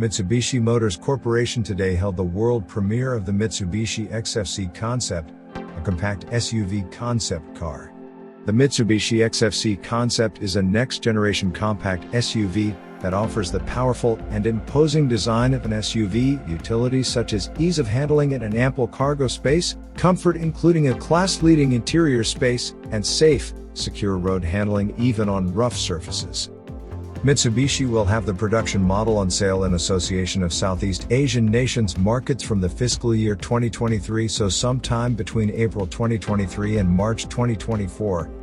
Mitsubishi Motors Corporation today held the world premiere of the Mitsubishi XFC Concept, a compact SUV concept car. The Mitsubishi XFC Concept is a next-generation compact SUV that offers the powerful and imposing design of an SUV, utilities such as ease of handling and an ample cargo space, comfort including a class-leading interior space, and safe, secure road handling even on rough surfaces. Mitsubishi will have the production model on sale in Association of Southeast Asian Nations markets from the fiscal year 2023, so sometime between April 2023 and March 2024.